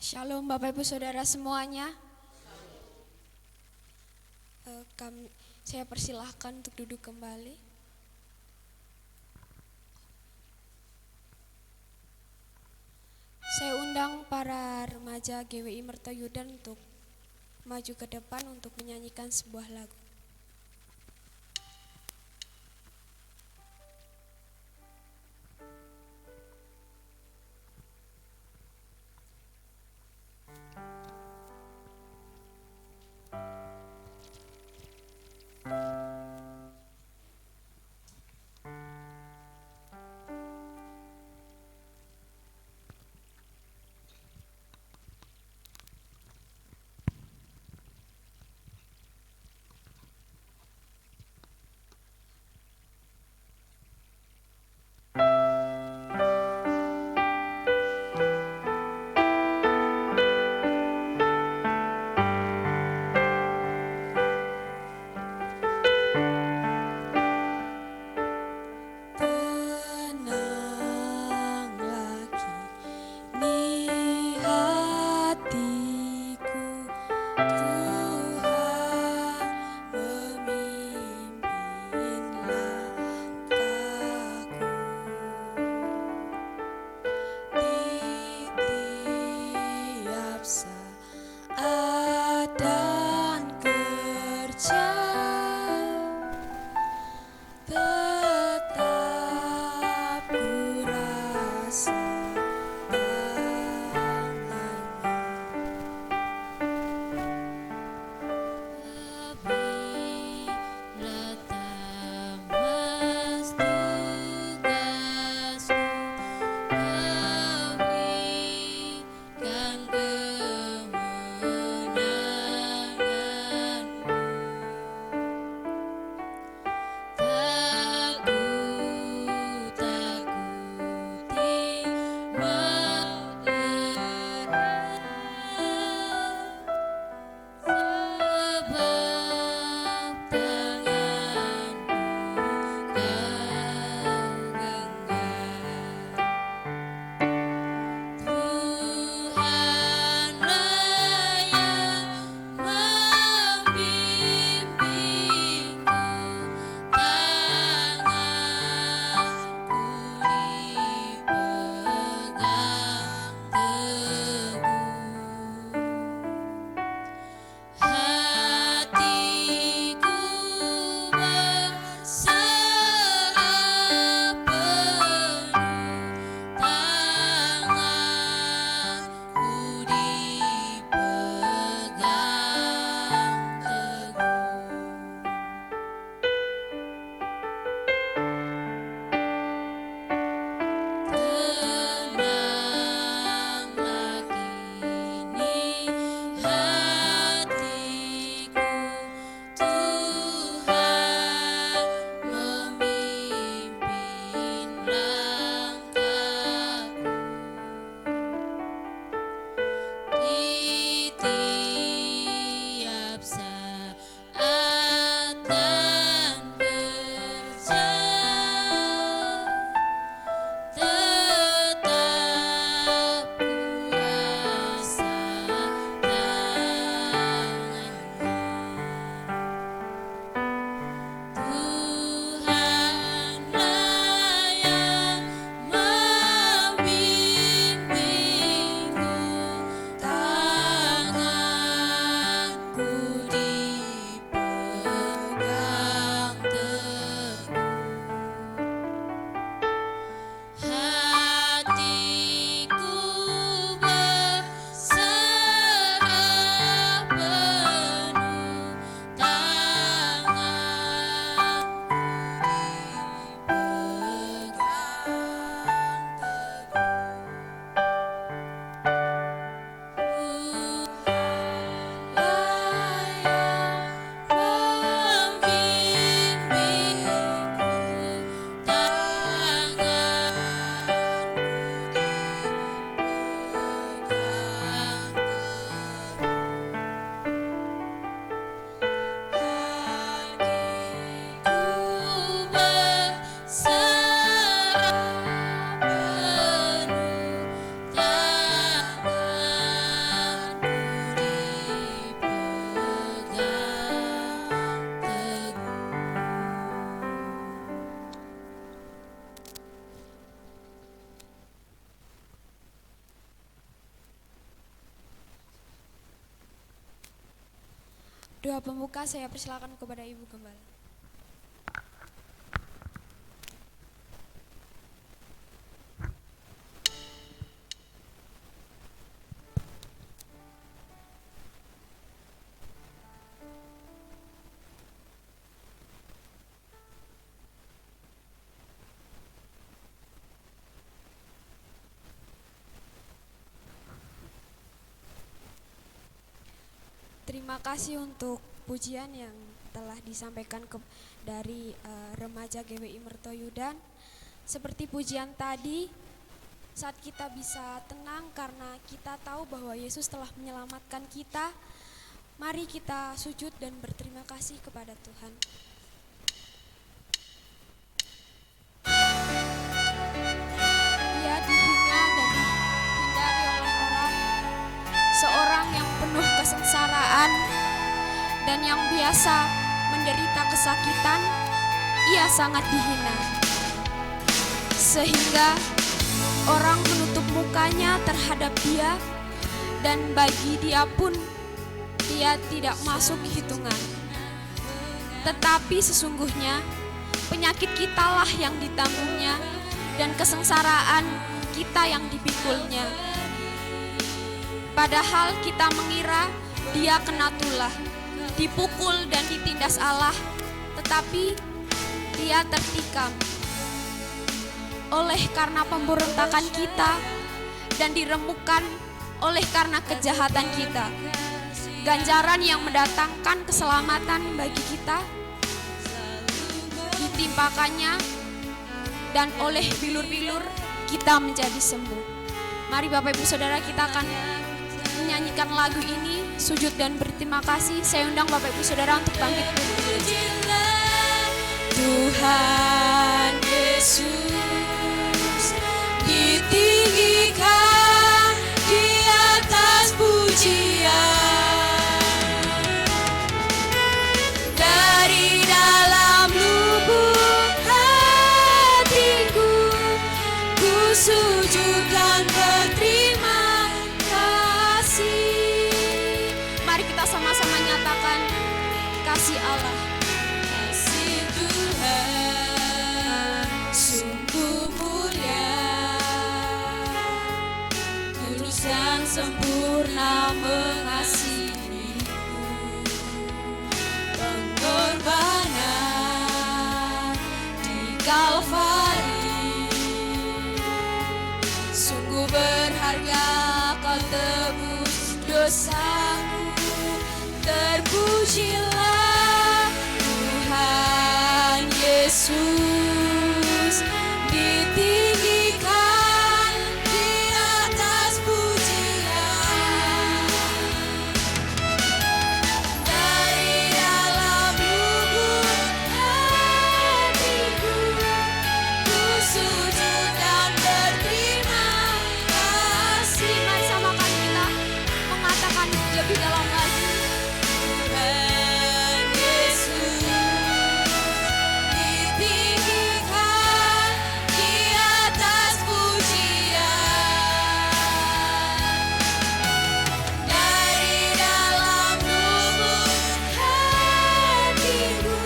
Shalom Bapak Ibu Saudara semuanya. Saya persilahkan untuk duduk kembali. Saya undang para remaja GWI Mertoyudan untuk maju ke depan untuk menyanyikan sebuah lagu. Doa pembuka saya persilakan kepada Ibu Gembala. Terima kasih untuk pujian yang telah disampaikan dari remaja GWI Mertoyudan. Seperti pujian tadi, saat kita bisa tenang karena kita tahu bahwa Yesus telah menyelamatkan kita, mari kita sujud dan berterima kasih kepada Tuhan. Dia dihina dan dihindari oleh orang, seorang yang penuh kesengsaraan dan yang biasa menderita kesakitan, ia sangat dihina. Sehingga orang menutup mukanya terhadap dia, dan bagi dia pun dia tidak masuk hitungan. Tetapi sesungguhnya penyakit kitalah yang ditanggungnya, dan kesengsaraan kita yang dipikulnya. Padahal kita mengira dia kena tulah, dipukul dan ditindas Allah, tetapi dia tertikam oleh karena pemberontakan kita dan diremukkan oleh karena kejahatan kita. Ganjaran yang mendatangkan keselamatan bagi kita ditimpakannya, dan oleh bilur-bilur kita menjadi sembuh. Mari Bapak Ibu Saudara, kita akan menyanyikan lagu ini, sujud dan berterima kasih. Saya undang Bapak Ibu Saudara untuk bangkit berdiri. Tuhan Yesus ditinggikan di atas pujian, dari dalam lubuk hatiku ku sujud dan berterima kasih. Mari kita sama-sama nyatakan kasih Allah. Kasih Tuhan sungguh mulia, tulus dan sempurna mengasihiku. Pengorbanan di Kalvari sungguh berharga, kau tebus dosaku. Terpujilah Tuhan Yesus, ditinggikan di atas pujian, dari dalam lubuk hatiku ku sujud dan berterima kasih. Mari sama-sama kita mengatakan lebih dalam lagi. Tuhan Yesus ditinggikan di atas pujian, dari dalam lubuk hatiku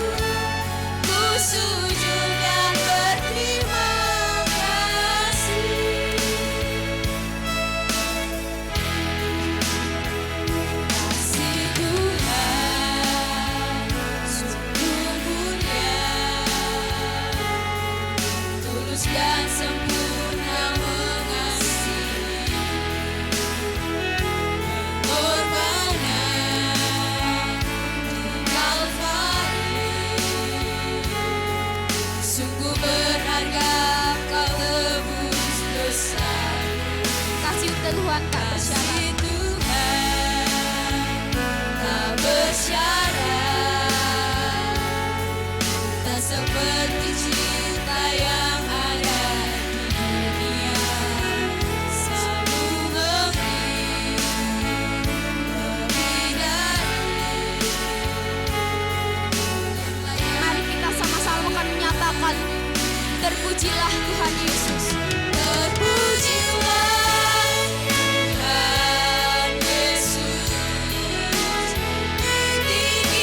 ku sujud dan berterima kasih. Kasih Tuhan sungguh mulia, tulus dan sempurna mengasihi. Pengorbanan di Kalvari sungguh berharga, kau tebus dosa. Kasih Tuhan tak bersyarat, tak bersyarat, tak seperti cinta yang ada di dunia. Selalu memberi lebih dari. Mari kita sama-sama akan menyatakan, terpujilah Tuhan Yesus. Terpujilah Tuhan Yesus, ditinggikan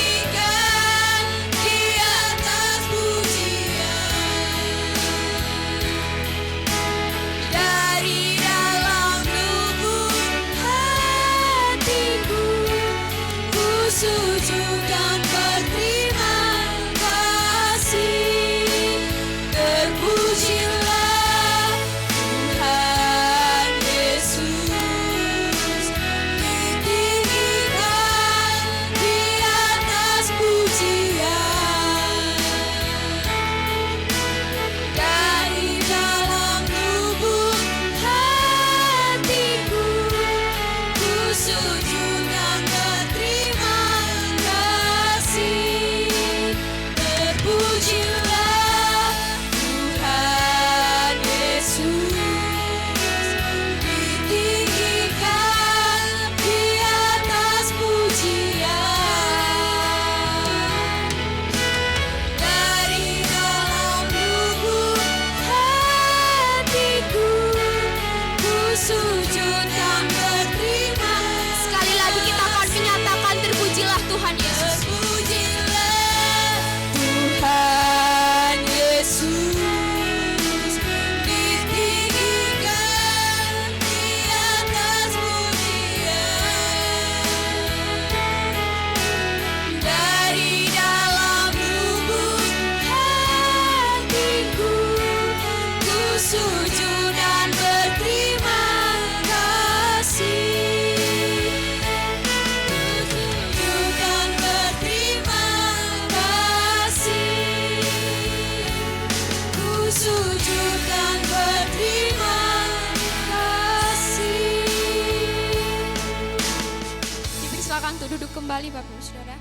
kembali Bapak Ibu Saudara.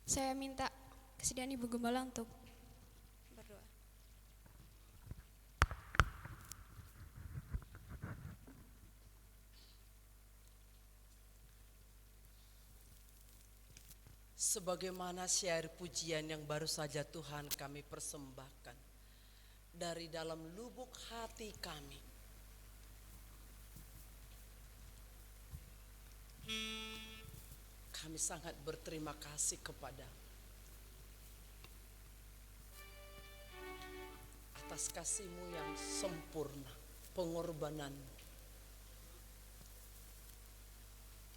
Saya minta kesediaan Ibu Gembala untuk berdoa. Sebagaimana syair pujian yang baru saja Tuhan kami persembahkan dari dalam lubuk hati kami, kami sangat berterima kasih kepada atas kasih-Mu yang sempurna, pengorbananmu.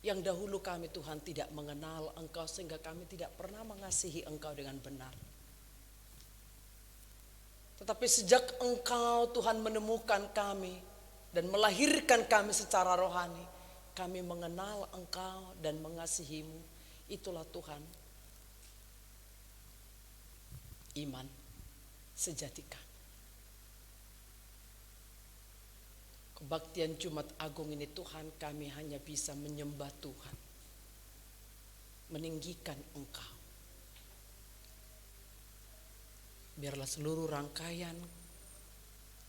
Yang dahulu kami Tuhan tidak mengenal Engkau sehingga kami tidak pernah mengasihi Engkau dengan benar. Tetapi sejak Engkau Tuhan menemukan kami dan melahirkan kami secara rohani, kami mengenal Engkau dan mengasihi-Mu. Itulah Tuhan iman sejati kami. Kebaktian Jumat Agung ini Tuhan, kami hanya bisa menyembah Tuhan, meninggikan Engkau. Biarlah seluruh rangkaian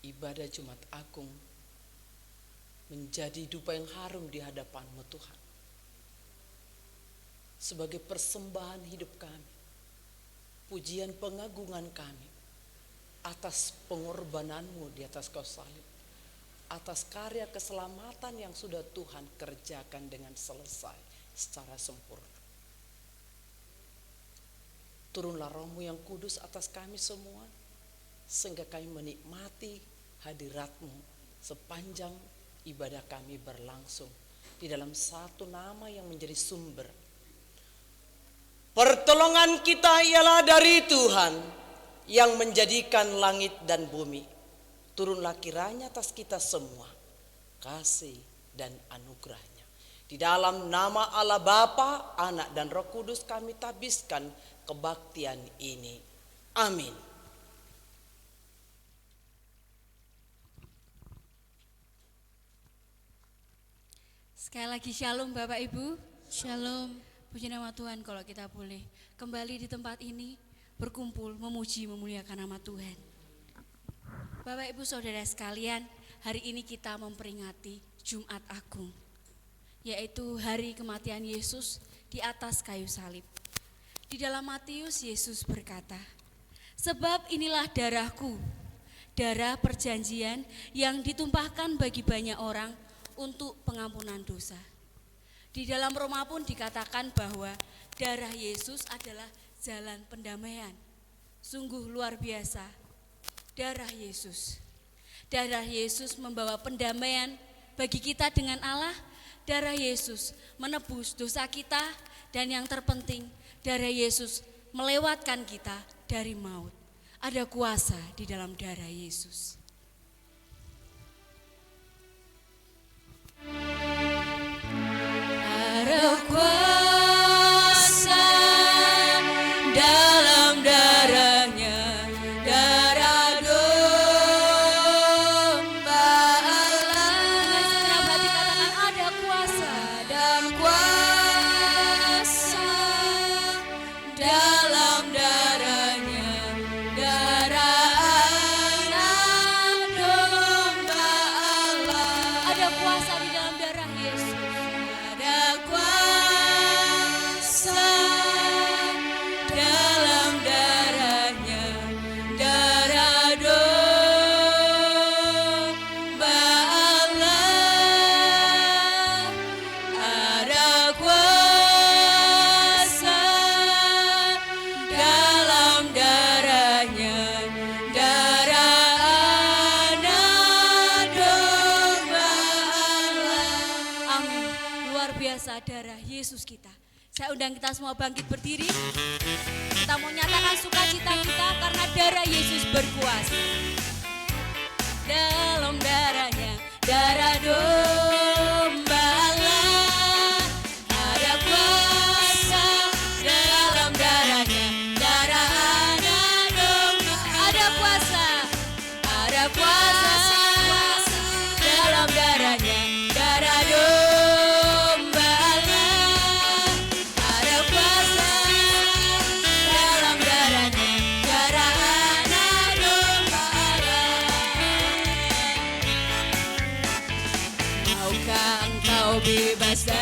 ibadah Jumat Agung menjadi dupa yang harum di hadapan-Mu Tuhan. Sebagai persembahan hidup kami, pujian pengagungan kami atas pengorbanan-Mu di atas kayu salib, atas karya keselamatan yang sudah Tuhan kerjakan dengan selesai secara sempurna. Turunlah Roh-Mu yang kudus atas kami semua, sehingga kami menikmati hadirat-Mu sepanjang ibadah kami berlangsung di dalam satu nama yang menjadi sumber. Pertolongan kita ialah dari Tuhan yang menjadikan langit dan bumi. Turunlah kiranya atas kita semua kasih dan anugerah-Nya. Di dalam nama Allah Bapa, Anak dan Roh Kudus kami tabiskan kebaktian ini. Amin. Sekali lagi shalom Bapak Ibu. Shalom. Puji nama Tuhan kalau kita boleh kembali di tempat ini berkumpul memuji memuliakan nama Tuhan. Bapak Ibu Saudara sekalian, hari ini kita memperingati Jumat Agung, yaitu hari kematian Yesus di atas kayu salib. Di dalam Matius Yesus berkata, "Sebab inilah darahku, darah perjanjian yang ditumpahkan bagi banyak orang untuk pengampunan dosa." Di dalam Roma pun dikatakan bahwa darah Yesus adalah jalan pendamaian. Sungguh luar biasa. Darah Yesus. Darah Yesus membawa pendamaian bagi kita dengan Allah. Darah Yesus menebus dosa kita, dan yang terpenting, darah Yesus melewatkan kita dari maut. Ada kuasa di dalam darah Yesus. Ada kuasa dalam darahnya, darah domba Allah. Dengan segenap hati katakan, ada kuasa dan kuasa dalam darahnya, darah anak domba Allah. Ada kuasa di dalam darah Yesus. Ada kuasa dalam darahnya, darah domba Allah. Ada kuasa dalam darahnya, darah anak domba Allah. Amin. Luar biasa darah Yesus kita. Saya undang kita semua bangkit berdiri. Kita mau nyatakan sukacita kita karena darah Yesus berkuasa. Dalam darahnya, darah domba Allah. Ada kuasa dalam darahnya, darah anak domba. Ada kuasa dalam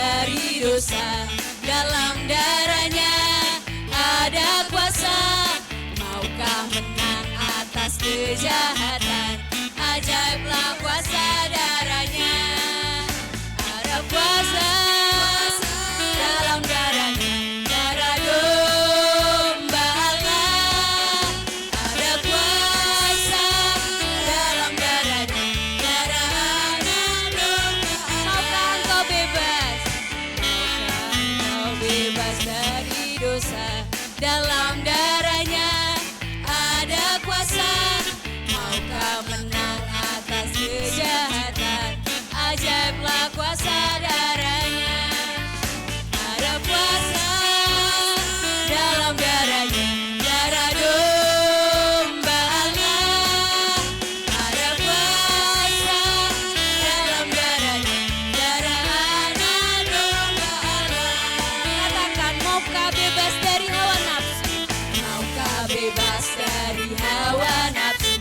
dari dosa. Dalam darahnya ada kuasa. Maukah menang atas kejahatan? Ajaiblah kuasa darahnya. Ada kuasa dalam darahnya, darah domba Allah. Ada kuasa dalam darahnya, darah anak domba Allah. Maukah engkau bebas? Maukah engkau bebas dari dosa? Dalam darahnya ada kuasa. Maukah menang atas kejahatan? Ajaiblah kuasa darahnya. Ada kuasa dalam darahnya, darah domba Allah. Ada kuasa dalam darahnya, darah anak domba Allah. Katakan, maukah bebas dari hawa nafsu? Maukah bebas dari hawa nafsu?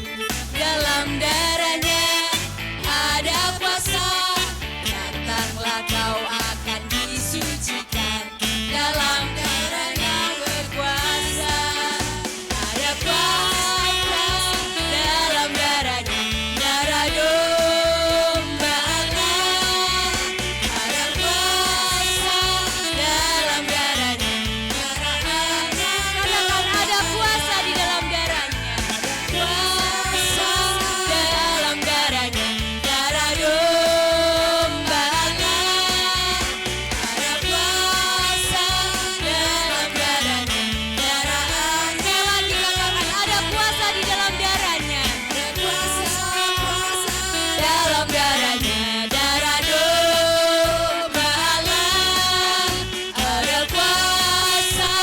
Dalam darahnya ada kuasa. Datanglah kau akan disucikan. Dalam darahnya berkuasa. Ada kuasa dalam darahnya, darah domba Allah. Ada kuasa dalam darahnya, darah anak. Katakan, ada kuasa di dalam darahnya. Kuasa dalam darahnya, darah domba Allah. Ada kuasa dalam darahnya, darah anak. Lagi katakan, ada kuasa di dalam darahnya. Ada kuasa dalam darahnya, darah domba Allah. Ada kuasa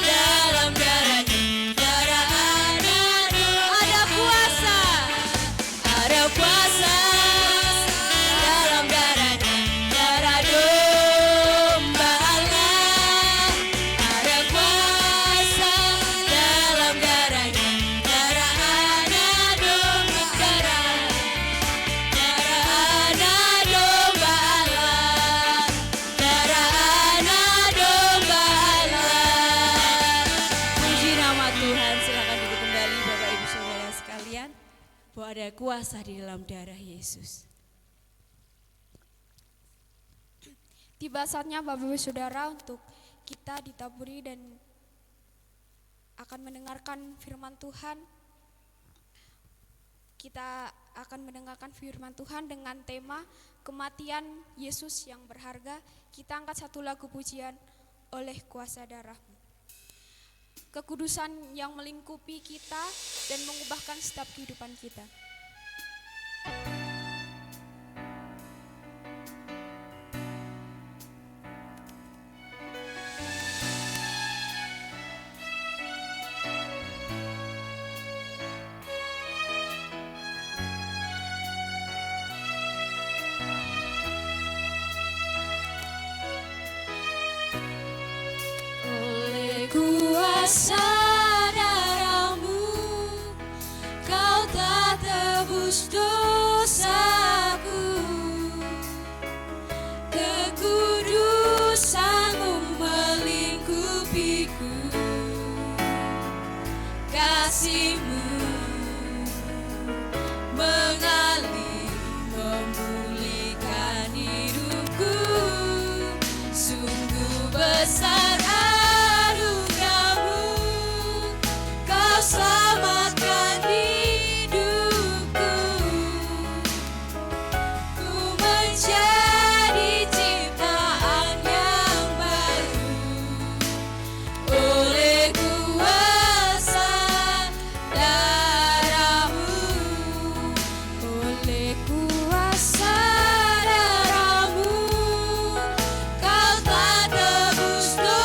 dalam darahnya, darah anak. Ada kuasa, ada kuasa dalam darahnya, darah domba Allah. Ada kuasa dalam darahnya, darah anak domba, darah anak domba Allah. Darah anak domba Allah. Puji nama Tuhan. Silakan duduk kembali Bapak Ibu Saudara sekalian, bahwa ada kuasa di dalam darah Yesus. Tiba saatnya Bapak Ibu Saudara untuk kita ditaburi dan akan mendengarkan firman Tuhan. Kita akan mendengarkan firman Tuhan dengan tema kematian Yesus yang berharga. Kita angkat satu lagu pujian, Oleh Kuasa Darah-Mu. Kekudusan yang melingkupi kita dan mengubahkan setiap kehidupan kita. Oleh kuasa darah-Mu, Kau telah tebus dosaku. Kekudusan-Mu melingkupiku. Kasih-Mu mengalir memulihkan hidupku. Sungguh besar anugerah-Mu, Kau selamatkan hidupku. Ku menjadi ciptaan yang baru. Oleh kuasa darah-Mu, oleh kuasa darah-Mu, Kau telah tebus dosaku.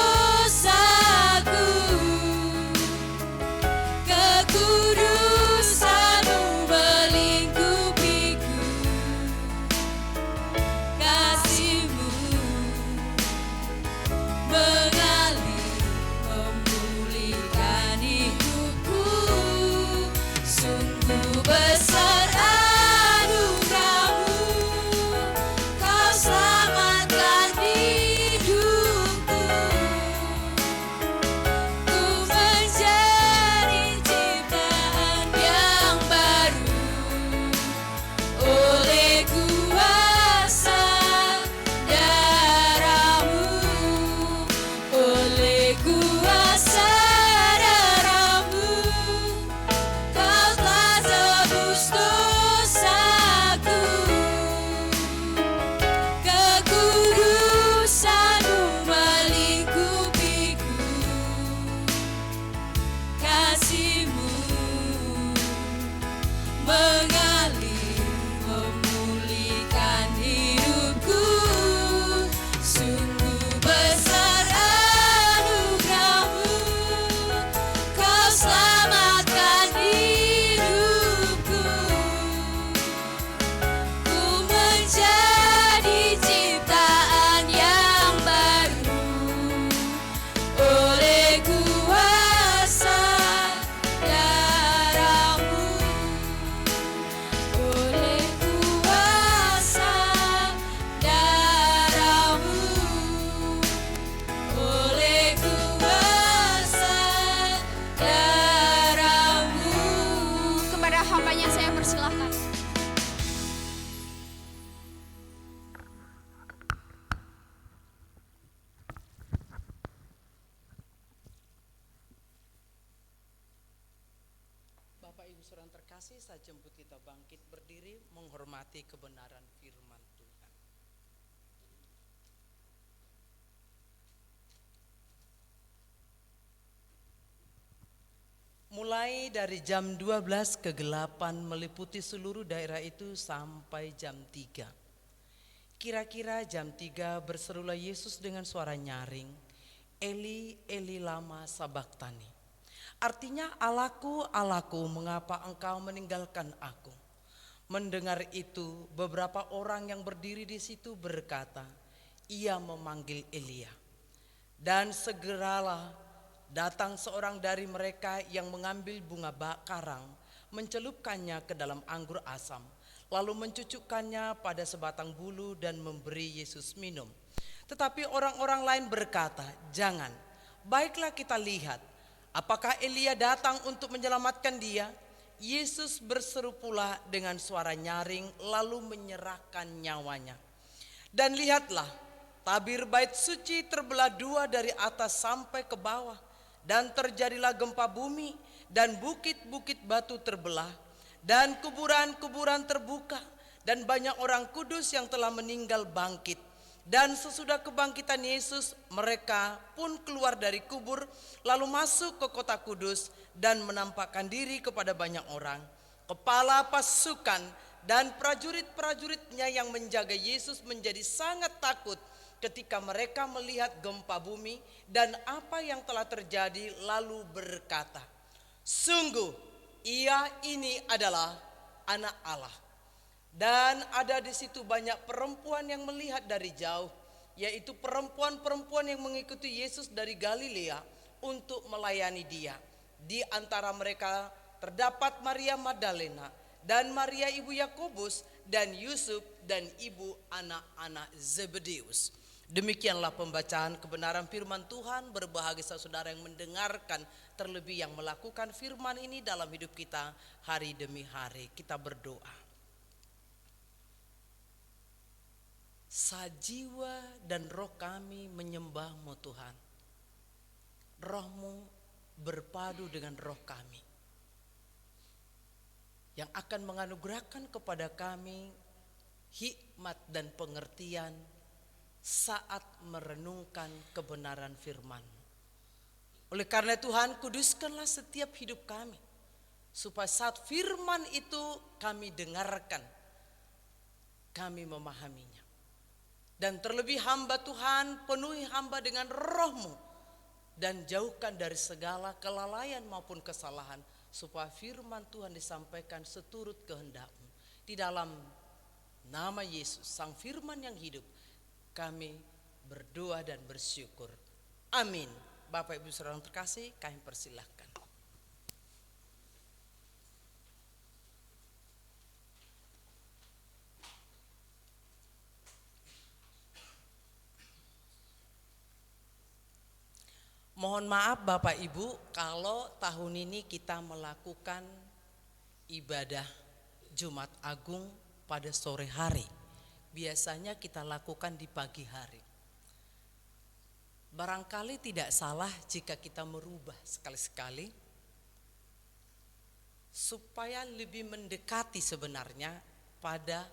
saudara terkasih, saya jemput kita bangkit berdiri menghormati kebenaran firman Tuhan. Mulai dari jam 12 kegelapan meliputi seluruh daerah itu sampai jam 3. Kira-kira jam 3 berserulah Yesus dengan suara nyaring, Eli, Eli lama sabaktani. Artinya, Allahku, Allahku, mengapa engkau meninggalkan aku? Mendengar itu, beberapa orang yang berdiri di situ berkata, ia memanggil Elia. Dan segeralah datang seorang dari mereka yang mengambil bunga karang, mencelupkannya ke dalam anggur asam, lalu mencucukkannya pada sebatang bulu dan memberi Yesus minum. Tetapi orang-orang lain berkata, jangan, baiklah kita lihat, apakah Elia datang untuk menyelamatkan dia? Yesus berseru pula dengan suara nyaring, lalu menyerahkan nyawanya. Dan lihatlah, tabir bait suci terbelah dua dari atas sampai ke bawah, dan terjadilah gempa bumi, dan bukit-bukit batu terbelah, dan kuburan-kuburan terbuka, dan banyak orang kudus yang telah meninggal bangkit. Dan sesudah kebangkitan Yesus, mereka pun keluar dari kubur, lalu masuk ke kota kudus dan menampakkan diri kepada banyak orang. Kepala pasukan dan prajurit-prajuritnya yang menjaga Yesus menjadi sangat takut ketika mereka melihat gempa bumi dan apa yang telah terjadi, lalu berkata, sungguh ia ini adalah Anak Allah. Dan ada di situ banyak perempuan yang melihat dari jauh, yaitu perempuan-perempuan yang mengikuti Yesus dari Galilea untuk melayani dia. Di antara mereka terdapat Maria Magdalena dan Maria ibu Yakobus dan Yusuf dan ibu anak-anak Zebedeus. Demikianlah pembacaan kebenaran firman Tuhan. Berbahagia saudara yang mendengarkan, terlebih yang melakukan firman ini dalam hidup kita hari demi hari. Kita berdoa. Sajiwa dan roh kami menyembah-Mu Tuhan. Roh-Mu berpadu dengan roh kami, yang akan menganugerahkan kepada kami hikmat dan pengertian saat merenungkan kebenaran firman. Oleh karena Tuhan, kuduskanlah setiap hidup kami, supaya saat firman itu kami dengarkan, kami memahaminya. Dan terlebih hamba Tuhan, penuhi hamba dengan roh-Mu, dan jauhkan dari segala kelalaian maupun kesalahan, supaya firman Tuhan disampaikan seturut kehendak-Mu. Di dalam nama Yesus, Sang Firman yang hidup, kami berdoa dan bersyukur. Amin. Bapak Ibu saudara yang terkasih, kami persilahkan. Mohon maaf Bapak Ibu, kalau tahun ini kita melakukan ibadah Jumat Agung pada sore hari. Biasanya kita lakukan di pagi hari. Barangkali tidak salah jika kita merubah sekali-sekali, supaya lebih mendekati sebenarnya pada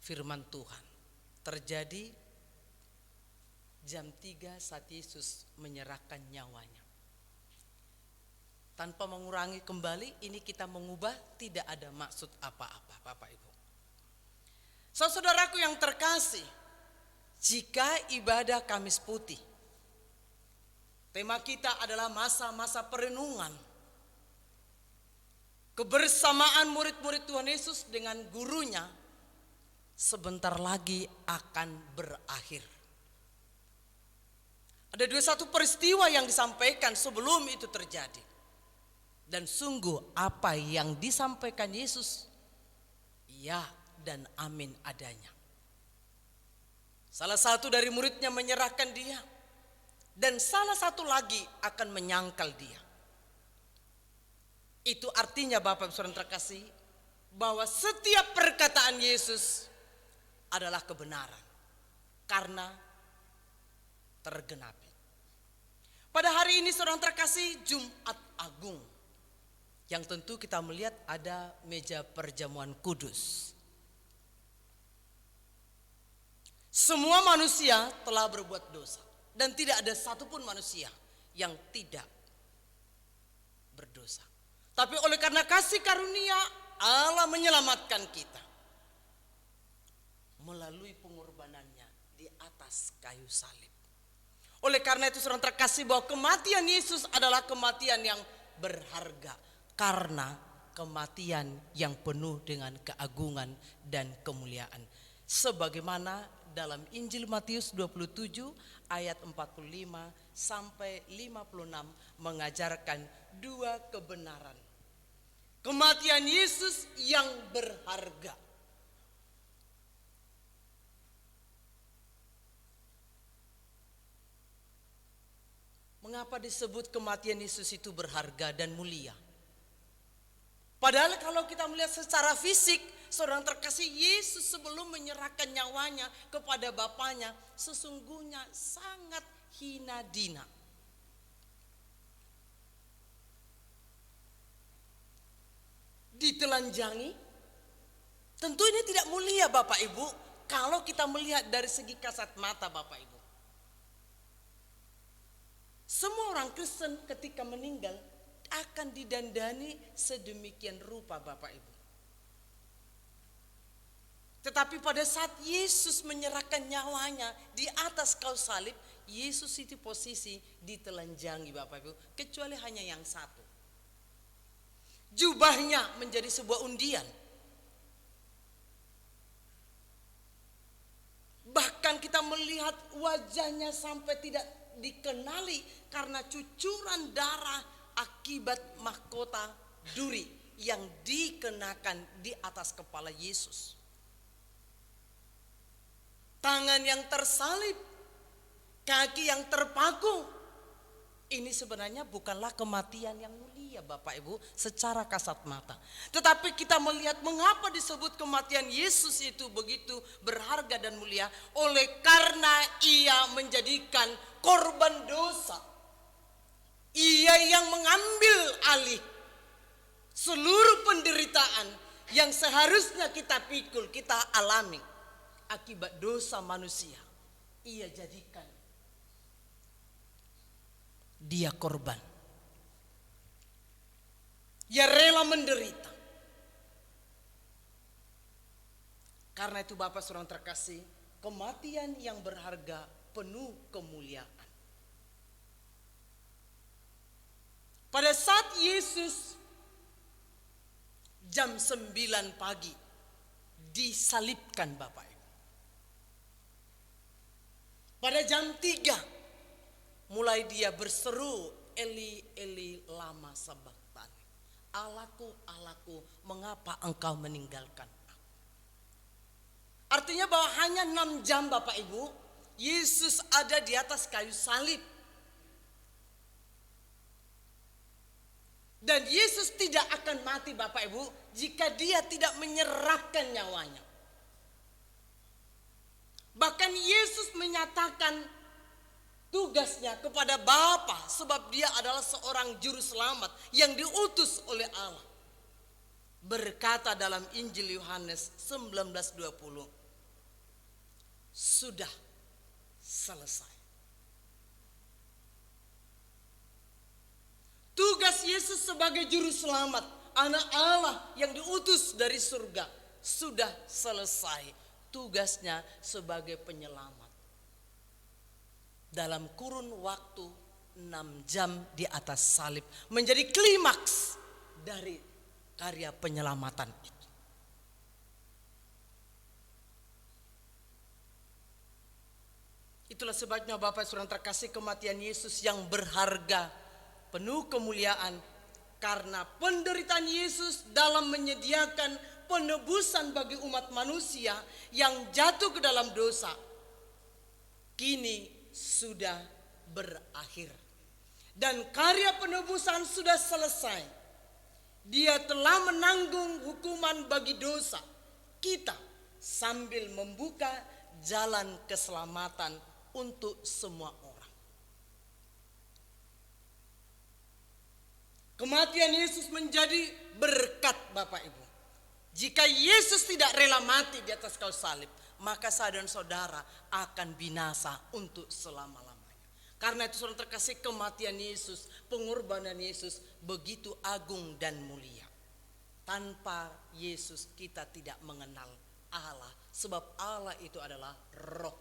firman Tuhan. Terjadi jam 3 saat Yesus menyerahkan nyawanya. Tanpa mengurangi kembali, ini kita mengubah, tidak ada maksud apa-apa Bapak Ibu. Saudaraku yang terkasih, jika ibadah Kamis Putih, tema kita adalah masa-masa perenungan, kebersamaan murid-murid Tuhan Yesus dengan gurunya sebentar lagi akan berakhir. Ada satu peristiwa yang disampaikan sebelum itu terjadi. Dan sungguh apa yang disampaikan Yesus, ya dan amin adanya. Salah satu dari muridnya menyerahkan dia, dan salah satu lagi akan menyangkal dia. Itu artinya Bapak Ibu saudara terkasih, bahwa setiap perkataan Yesus adalah kebenaran, karena tergenapi. Pada hari ini saudara terkasih, Jumat Agung. Yang tentu kita melihat ada meja perjamuan kudus. Semua manusia telah berbuat dosa dan tidak ada satupun manusia yang tidak berdosa. Tapi oleh karena kasih karunia Allah menyelamatkan kita melalui pengorbanannya di atas kayu salib. Oleh karena itu saudara terkasih, bahwa kematian Yesus adalah kematian yang berharga, karena kematian yang penuh dengan keagungan dan kemuliaan. Sebagaimana dalam Injil Matius 27 ayat 45 sampai 56 mengajarkan dua kebenaran. Kematian Yesus yang berharga. Mengapa disebut kematian Yesus itu berharga dan mulia? Padahal kalau kita melihat secara fisik, saudara terkasih, Yesus sebelum menyerahkan nyawanya kepada Bapaknya sesungguhnya sangat hina dina. Ditelanjangi. Tentu ini tidak mulia Bapak Ibu kalau kita melihat dari segi kasat mata Bapak Ibu. Semua orang Kristen ketika meninggal akan didandani sedemikian rupa Bapak Ibu. Tetapi pada saat Yesus menyerahkan nyawanya di atas kayu salib, Yesus itu posisi ditelanjangi Bapak Ibu, kecuali hanya yang satu. Jubahnya menjadi sebuah undian. Bahkan kita melihat wajahnya sampai tidak dikenali karena cucuran darah akibat mahkota duri yang dikenakan di atas kepala Yesus. Tangan yang tersalib, kaki yang terpaku. Ini sebenarnya bukanlah kematian yang mulia Bapak Ibu secara kasat mata. Tetapi kita melihat mengapa disebut kematian Yesus itu begitu berharga dan mulia. Oleh karena ia menjadikan korban dosa. Ia yang mengambil alih seluruh penderitaan yang seharusnya kita pikul, kita alami akibat dosa manusia. Ia jadikan dia korban. Ia rela menderita. Karena itu Bapak Saudara terkasih, kematian yang berharga penuh kemuliaan. Pada saat Yesus jam 9 pagi disalibkan Bapak Ibu. Pada jam 3 mulai dia berseru, Eli Eli lama sabachthani. Allahku, Allahku, mengapa engkau meninggalkan aku? Artinya bahwa hanya 6 jam Bapak Ibu, Yesus ada di atas kayu salib. Dan Yesus tidak akan mati Bapak Ibu jika dia tidak menyerahkan nyawanya. Bahkan Yesus menyatakan tugasnya kepada Bapa, sebab dia adalah seorang juru selamat yang diutus oleh Allah. Berkata dalam Injil Yohanes 19:20, sudah selesai. Tugas Yesus sebagai juru selamat, anak Allah yang diutus dari surga, sudah selesai. Tugasnya sebagai penyelamat. Dalam kurun waktu 6 jam di atas salib menjadi klimaks dari karya penyelamatan itu. Itulah sebabnya Bapak Saudara terkasih, kematian Yesus yang berharga, penuh kemuliaan, karena penderitaan Yesus dalam menyediakan penebusan bagi umat manusia yang jatuh ke dalam dosa, kini sudah berakhir. Dan karya penebusan sudah selesai. Dia telah menanggung hukuman bagi dosa kita sambil membuka jalan keselamatan untuk semua orang. Kematian Yesus menjadi berkat Bapak Ibu. Jika Yesus tidak rela mati di atas kayu salib, maka saya dan saudara akan binasa untuk selama-lamanya. Karena itu saudara terkasih, kematian Yesus, pengorbanan Yesus begitu agung dan mulia. Tanpa Yesus kita tidak mengenal Allah, sebab Allah itu adalah roh.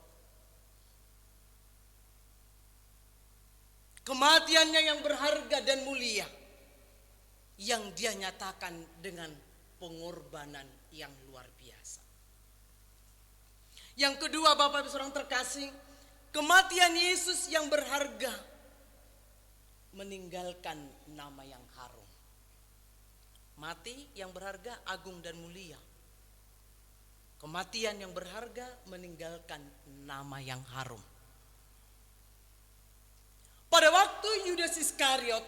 Kematiannya yang berharga dan mulia, yang dia nyatakan dengan pengorbanan yang luar biasa. Yang kedua Bapak Ibu saudara terkasih, kematian Yesus yang berharga meninggalkan nama yang harum. Mati yang berharga, agung dan mulia. Kematian yang berharga meninggalkan nama yang harum. Pada waktu Yudas Iskariot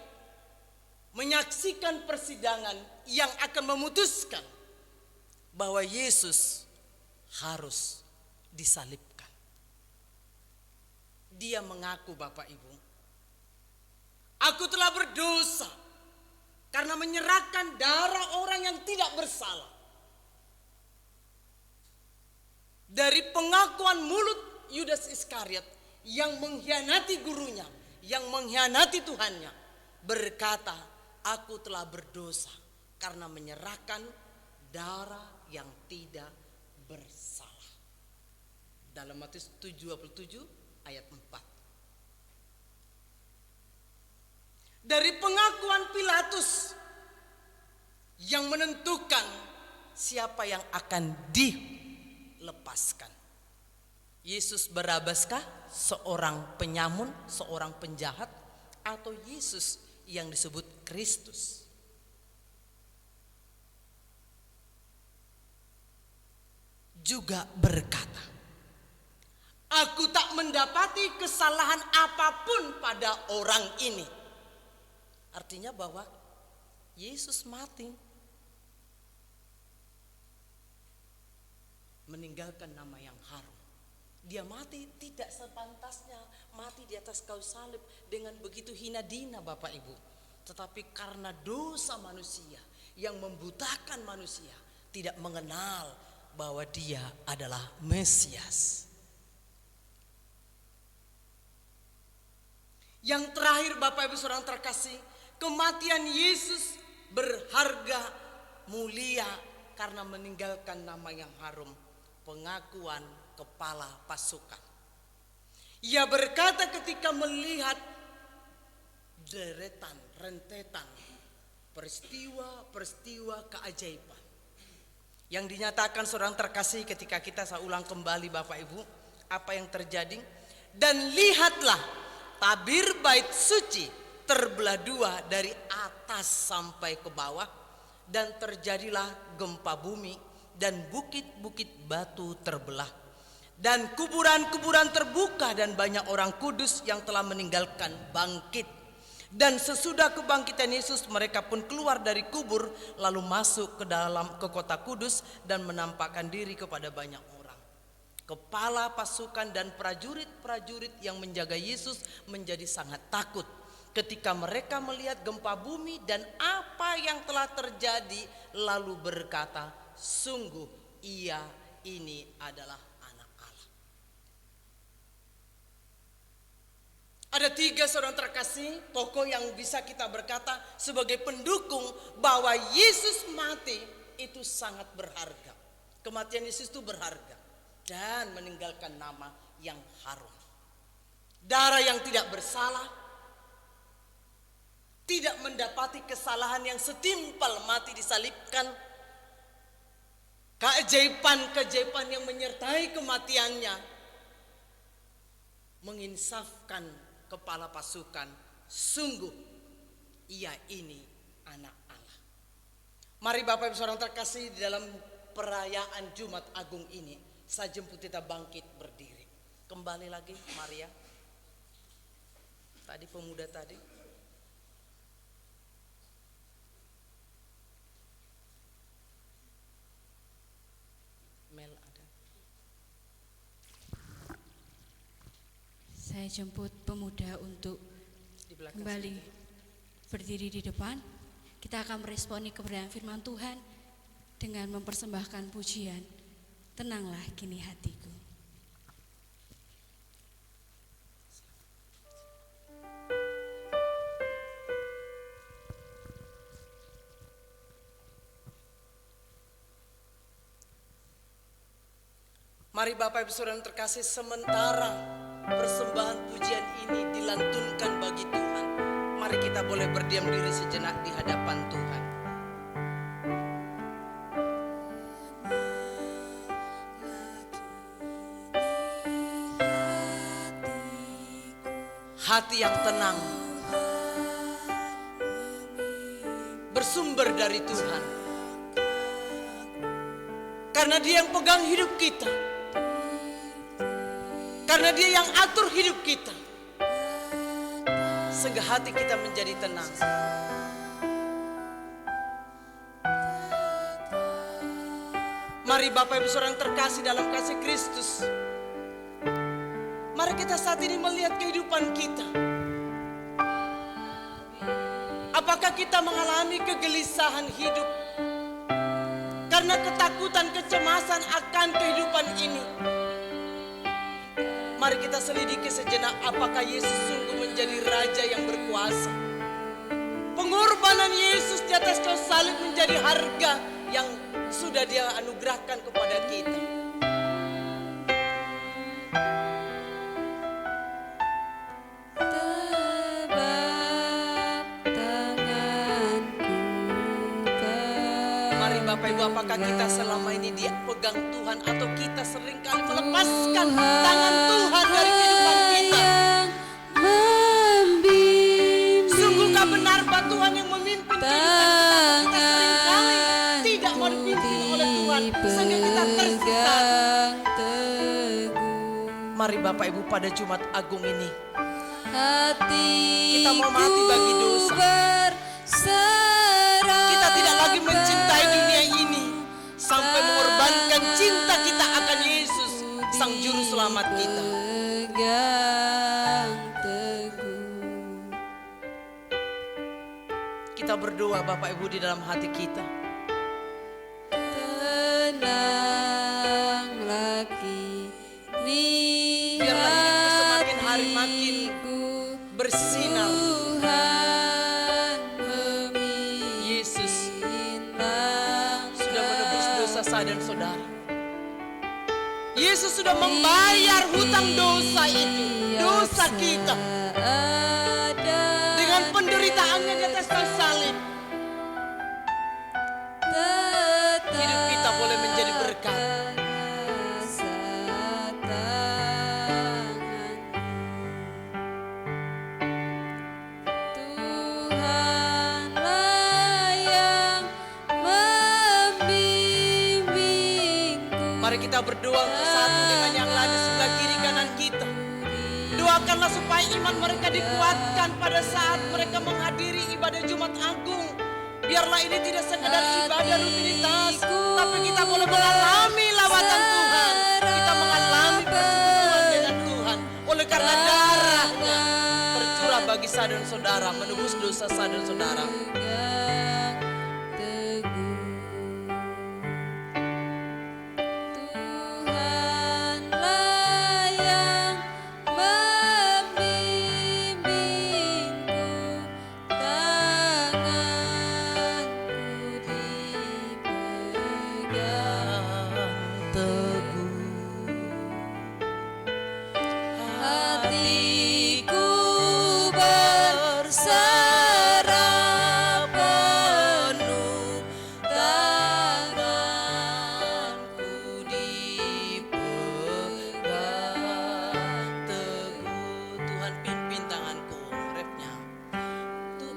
menyaksikan persidangan yang akan memutuskan bahwa Yesus harus disalibkan, dia mengaku, Bapak Ibu, aku telah berdosa karena menyerahkan darah orang yang tidak bersalah. Dari pengakuan mulut Yudas Iskariot yang mengkhianati gurunya, yang mengkhianati Tuhannya, berkata, aku telah berdosa karena menyerahkan darah yang tidak bersalah. Dalam Matius 7:27 ayat 4. Dari pengakuan Pilatus yang menentukan siapa yang akan dilepaskan. Yesus Barabaskah seorang penyamun, seorang penjahat, atau Yesus yang disebut Kristus? Juga berkata, aku tak mendapati kesalahan apapun pada orang ini. Artinya bahwa Yesus mati meninggalkan nama yang harum. Dia mati tidak sepantasnya, mati di atas kayu salib dengan begitu hina dina Bapak Ibu. Tetapi karena dosa manusia yang membutakan manusia, tidak mengenal bahwa dia adalah Mesias. Yang terakhir Bapak Ibu saudara terkasih, kematian Yesus berharga mulia karena meninggalkan nama yang harum, pengakuan kepala pasukan. Ia berkata ketika melihat deretan, rentetan peristiwa keajaiban yang dinyatakan saudara terkasih, ketika saya ulang kembali Bapak Ibu, apa yang terjadi? Dan lihatlah, tabir bait suci terbelah dua dari atas sampai ke bawah, dan terjadilah gempa bumi, dan bukit-bukit batu terbelah, dan kuburan-kuburan terbuka, dan banyak orang kudus yang telah meninggalkan bangkit. Dan sesudah kebangkitan Yesus, mereka pun keluar dari kubur, lalu masuk ke kota kudus dan menampakkan diri kepada banyak orang. Kepala pasukan dan prajurit-prajurit yang menjaga Yesus menjadi sangat takut ketika mereka melihat gempa bumi dan apa yang telah terjadi, lalu berkata, sungguh ia ini adalah anak Allah. Ada 3 saudara terkasih tokoh yang bisa kita berkata sebagai pendukung bahwa Yesus mati itu sangat berharga. Kematian Yesus itu berharga dan meninggalkan nama yang harum. Darah yang tidak bersalah, tidak mendapati kesalahan yang setimpal, mati disalibkan. Keajaiban-keajaiban yang menyertai kematiannya menginsafkan kepala pasukan, sungguh ia ini anak Allah. Mari Bapak Ibu saudara terkasih, di dalam perayaan Jumat Agung ini saya jemput kita bangkit berdiri. Kembali lagi Maria, tadi pemuda tadi. Mel ada. Saya jemput pemuda untuk Di belakang kembali sini. berdiri di depan. kita akan meresponi kebenaran firman Tuhan dengan mempersembahkan pujian. Tenanglah kini hatiku. Mari Bapak Ibu Saudara yang terkasih, sementara persembahan pujian ini dilantunkan bagi Tuhan, mari kita boleh berdiam diri sejenak di hadapan Tuhan. Hati yang tenang bersumber dari Tuhan, karena Dia yang pegang hidup kita, karena Dia yang atur hidup kita, sehingga hati kita menjadi tenang. Mari Bapak Ibu Saudara yang terkasih dalam kasih Kristus, mari kita saat ini melihat kehidupan kita. Apakah kita mengalami kegelisahan hidup karena ketakutan, kecemasan akan kehidupan ini? Mari kita selidiki sejenak, apakah Yesus sungguh menjadi Raja yang berkuasa? Pengorbanan Yesus di atas kayu salib menjadi harga yang sudah Dia anugerahkan kepada kita. Mari Bapak Ibu, apakah kita selama ini Dia pegang Tuhan, atau kita seringkali melepaskan tangan Tuhan dari kehidupan kita? Sungguhkah benar bahwa Tuhan yang memimpin kehidupan kita? Kita seringkali tidak mau dipimpin oleh Tuhan, sehingga kita tersesat. Mari Bapak Ibu, pada Jumat Agung ini kita mau mati bagi dosa. Kita tidak lagi mencintai dunia ini sampai mengorbankan cinta kita akan Yesus, Sang Juru Selamat kita. Kita berdoa Bapak Ibu di dalam hati kita. Tenanglah kini, Biarlah hidupku semakin hari makin bersinar. Yesus sudah menebus dosa saya dan saudara. Yesus sudah membayar hutang dosa itu, dosa kita, dengan penderitaan-Nya di atas kayu salib. Hidup kita boleh menjadi berkat. Mari kita berdoa untuk satu dengan yang lain di sebelah kiri kanan kita. Doakanlah supaya iman mereka dikuatkan pada saat mereka menghadiri ibadah Jumat Agung. Biarlah ini tidak sekedar ibadah rutinitas, tapi kita boleh mengalami lawatan Tuhan. Kita mengalami persekutuan dengan Tuhan. Oleh karena darah-Nya tercurah bagi saya dan saudara, menebus dosa saya dan saudara.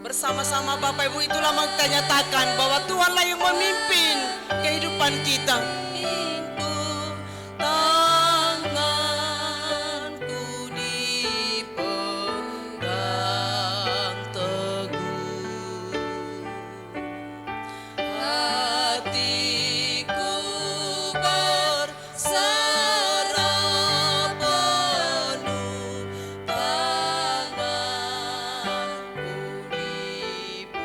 Bersama-sama Bapak Ibu, itulah kita nyatakan bahwa Tuhanlah yang memimpin kehidupan kita. Tanganku dipegang teguh, hatiku berserah penuh, tanganku dipegang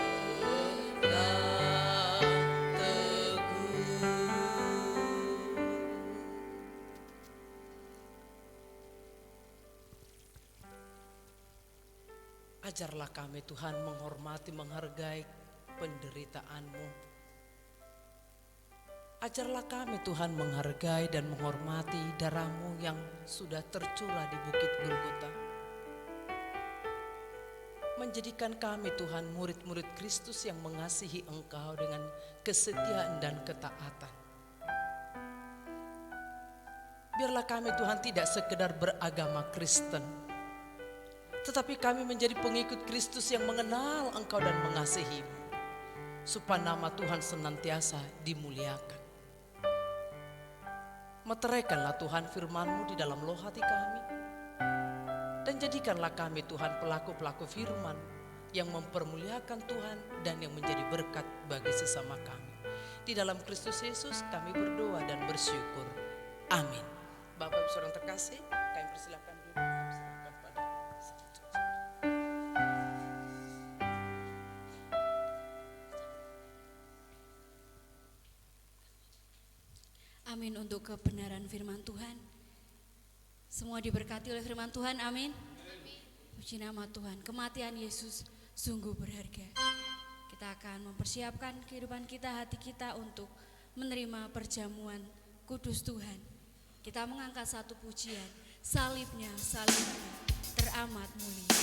Ajarlah kami Tuhan menghormati, menghargai penderitaan-Mu. Ajarlah kami Tuhan menghargai dan menghormati darah-Mu yang sudah tercurah di Bukit Golgota. Menjadikan kami Tuhan murid-murid Kristus yang mengasihi Engkau dengan kesetiaan dan ketaatan. Biarlah kami Tuhan tidak sekedar beragama Kristen, tetapi kami menjadi pengikut Kristus yang mengenal Engkau dan mengasihi-Mu, supaya nama Tuhan senantiasa dimuliakan. Meteraikanlah Tuhan firman-Mu di dalam loh hati kami, dan jadikanlah kami Tuhan pelaku-pelaku firman yang mempermuliakan Tuhan dan yang menjadi berkat bagi sesama kami. Di dalam Kristus Yesus kami berdoa dan bersyukur. Amin. Bapak Ibu Saudara terkasih, kami persilakan dulu. Kami serahkan pada Amin untuk kebenaran firman Tuhan. Semua diberkati oleh firman Tuhan, amin. Puji nama Tuhan, kematian Yesus sungguh berharga. Kita akan mempersiapkan kehidupan kita, hati kita untuk menerima perjamuan kudus Tuhan. Kita mengangkat satu pujian, salibnya teramat mulia.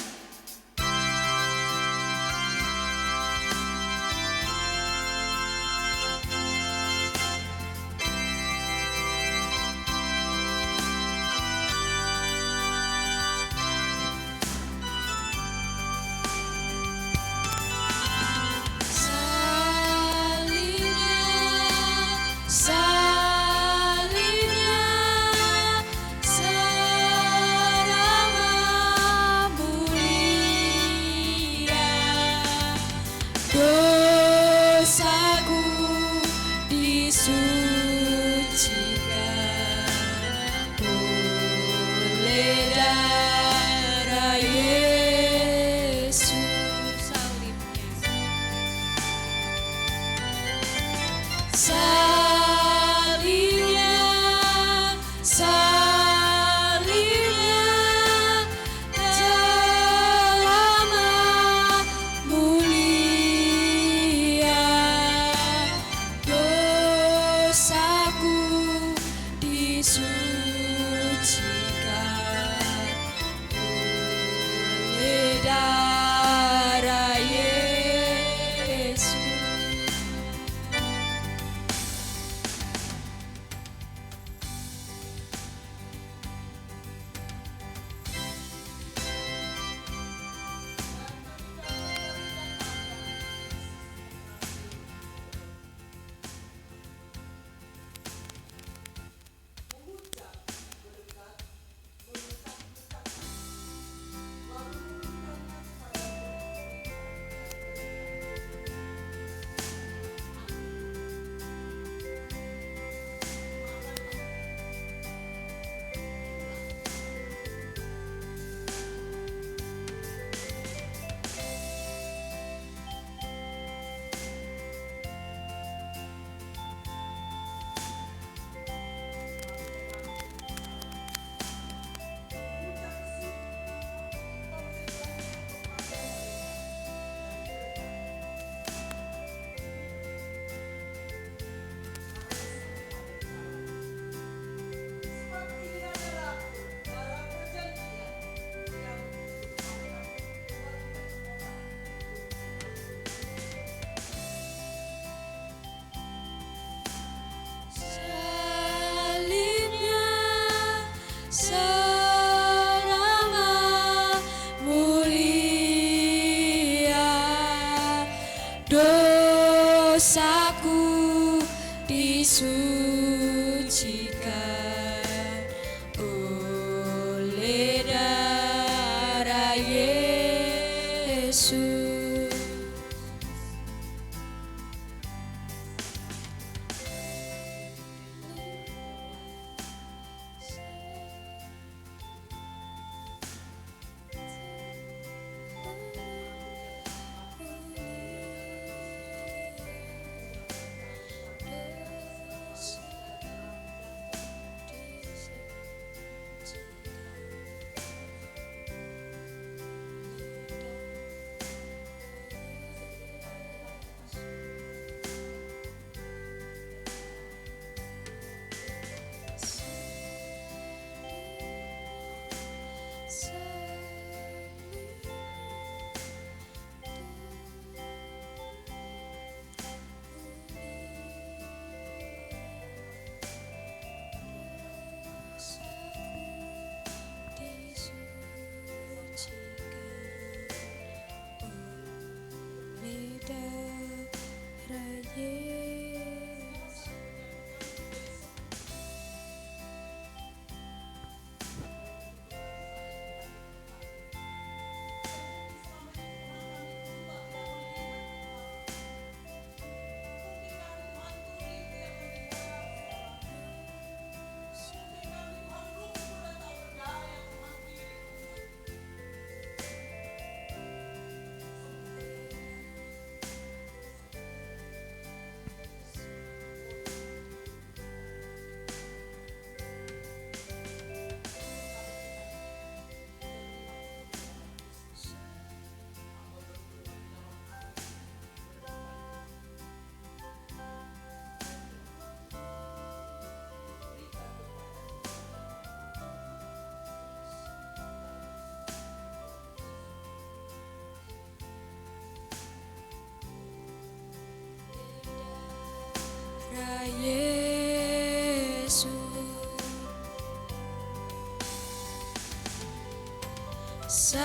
Salibnya,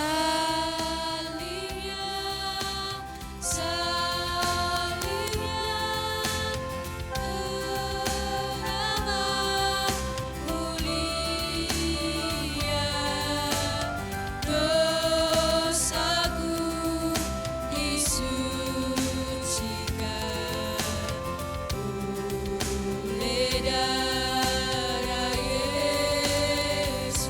salibnya, teramat mulia, dosaku disucikan oleh darah Yesus.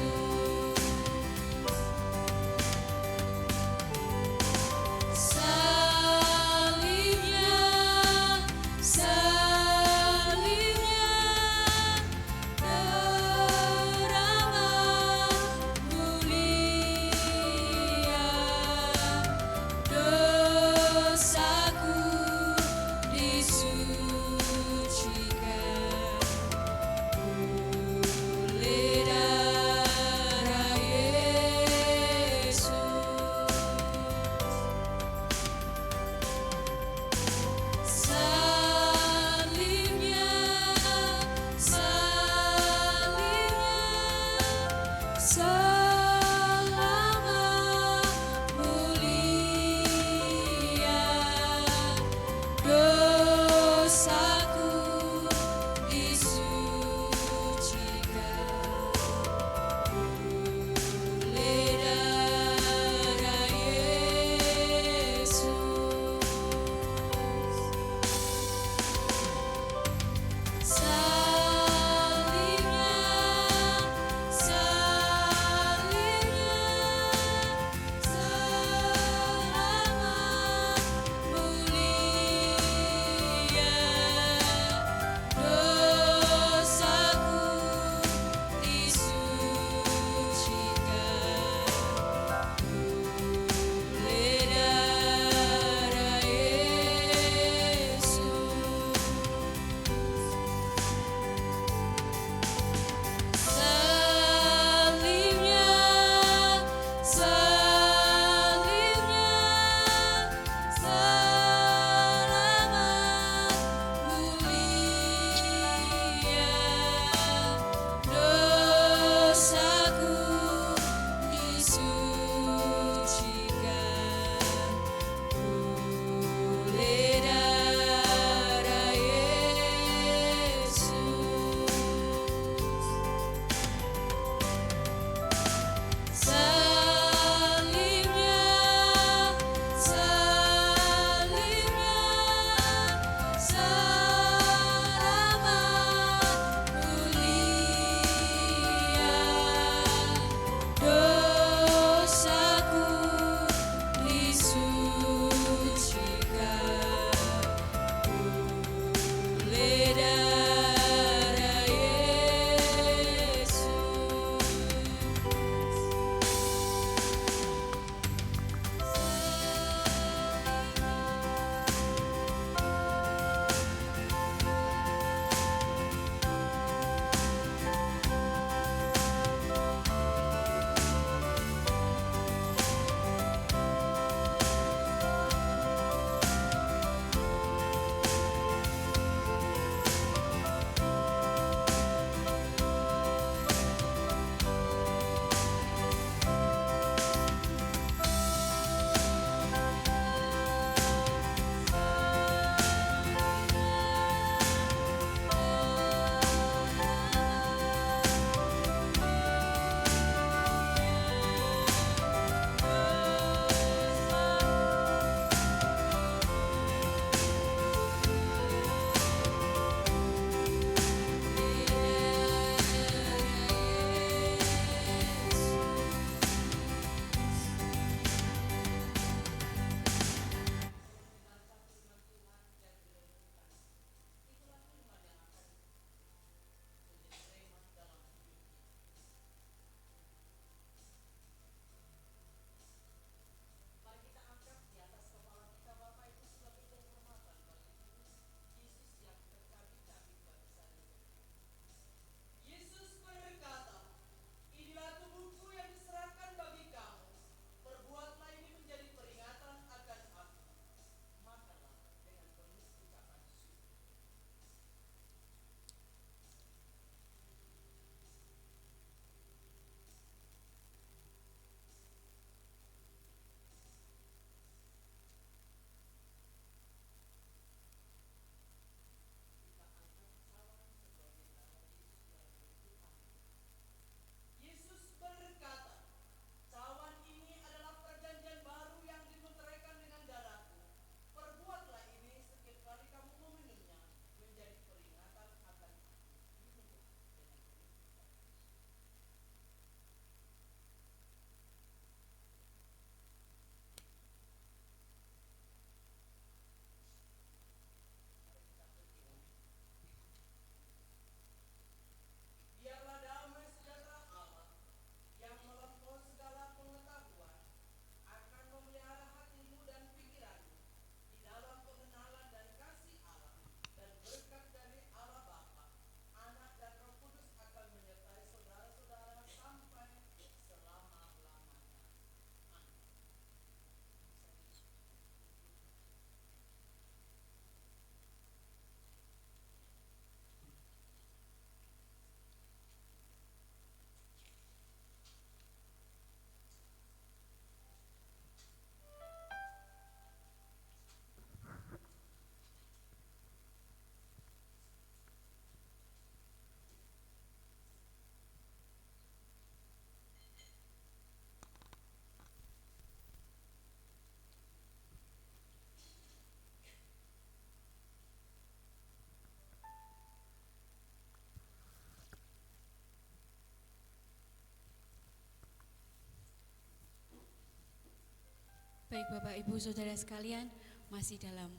Baik Bapak Ibu Saudara sekalian, masih dalam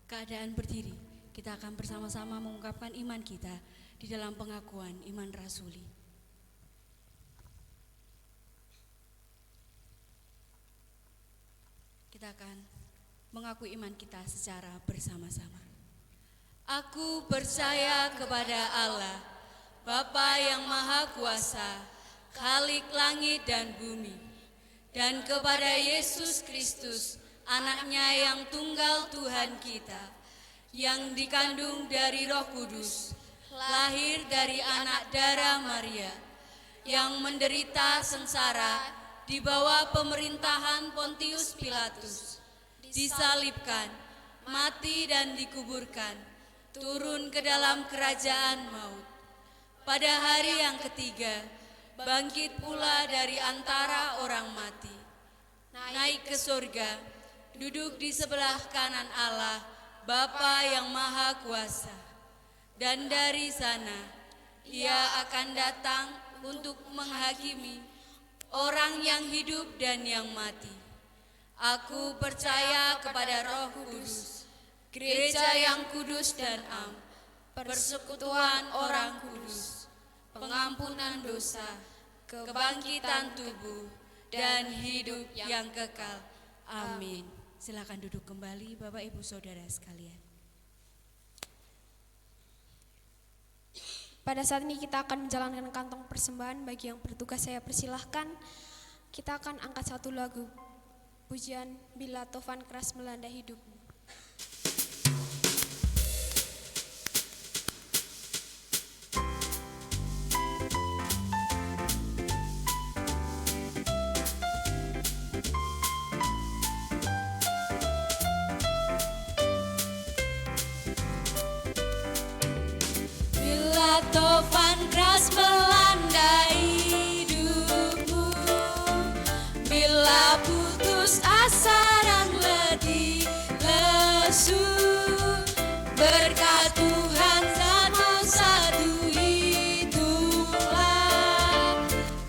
keadaan berdiri, kita akan bersama-sama mengungkapkan iman kita di dalam pengakuan iman rasuli. Kita akan mengakui iman kita secara bersama-sama. Aku percaya kepada Allah, Bapa yang Maha Kuasa, Khalik langit dan bumi, dan kepada Yesus Kristus, anaknya yang tunggal Tuhan kita, yang dikandung dari Roh Kudus, lahir dari anak darah Maria, yang menderita sengsara di bawah pemerintahan Pontius Pilatus, disalibkan, mati dan dikuburkan, turun ke dalam kerajaan maut. Pada hari yang ketiga, bangkit pula dari antara orang mati, naik ke surga, duduk di sebelah kanan Allah, Bapa yang Maha Kuasa. Dan dari sana, Ia akan datang untuk menghakimi orang yang hidup dan yang mati. Aku percaya kepada Roh Kudus, gereja yang kudus dan am, persekutuan orang kudus, pengampunan dosa, kebangkitan tubuh, dan hidup yang kekal. Amin. Silakan duduk kembali Bapak Ibu Saudara sekalian. Pada saat ini kita akan menjalankan kantong persembahan. Bagi yang bertugas saya persilahkan. Kita akan angkat satu lagu, pujian Bila Tofan Keras Melanda Hidupmu. Bila tofan keras melanda hidupmu, bila putus asa dan letih lesu, berkat Tuhan satu-satu itulah,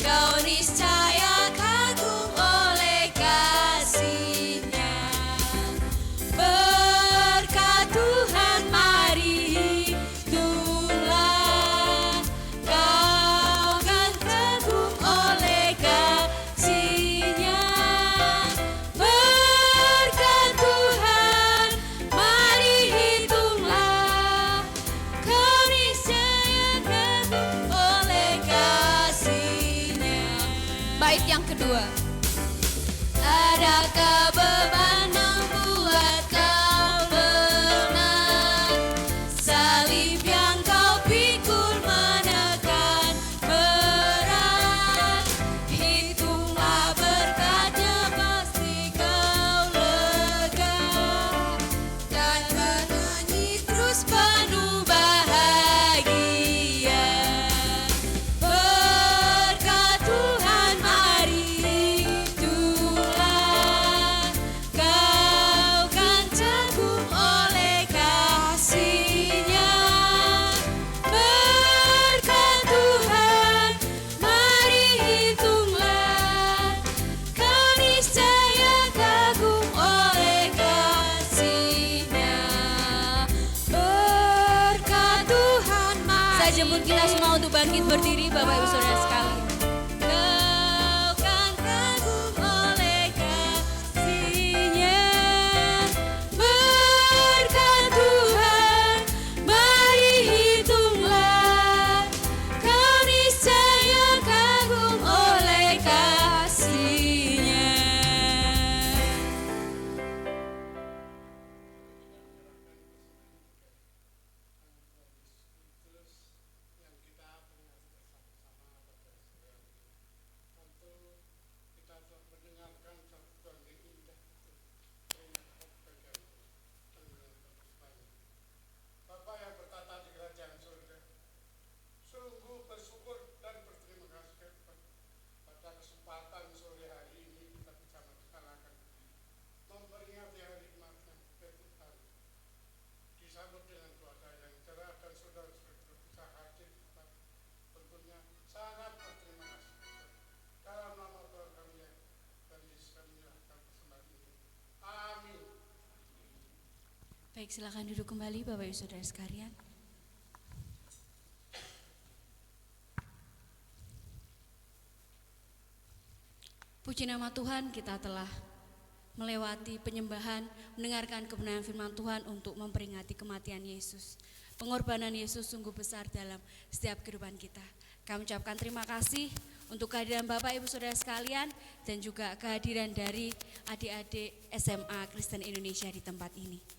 kau niscaya kagum oleh kasih-Nya. Berkat Tuhan mari hitunglah, kau kan kagum oleh kasih-Nya. Berkat Tuhan mari hitunglah, kau niscaya kagum oleh kasih-Nya. Bait yang kedua. Adakah beban membuat kau benar? Salib yang kau pikul menekan berat. Hitunglah berkatnya, pasti kau lega, dan bernyanyi terus penuh bahagia. Berkat Tuhan mari hitunglah, kau kan kagum oleh kasih-Nya. Berkat Tuhan mari hitunglah, kau niscaya kagum oleh kasih-Nya. Berkat Tuhan mari. Saya jemput kita semua untuk bangkit berdiri Bapak Ibu Saudara sekalian. Kau kan kagum oleh kasih-Nya. Berkat Tuhan mari hitunglah, kau niscaya kagum oleh kasih-Nya. Yang kita peringati bersama-sama Baik, silakan duduk kembali Bapak Ibu Saudara sekalian. Puji nama Tuhan, kita telah melewati penyembahan, mendengarkan kebenaran firman Tuhan untuk memperingati kematian Yesus. Pengorbanan Yesus sungguh besar dalam setiap kehidupan kita. Kami ucapkan terima kasih untuk kehadiran Bapak Ibu Saudara sekalian dan juga kehadiran dari adik-adik SMA Kristen Indonesia di tempat ini.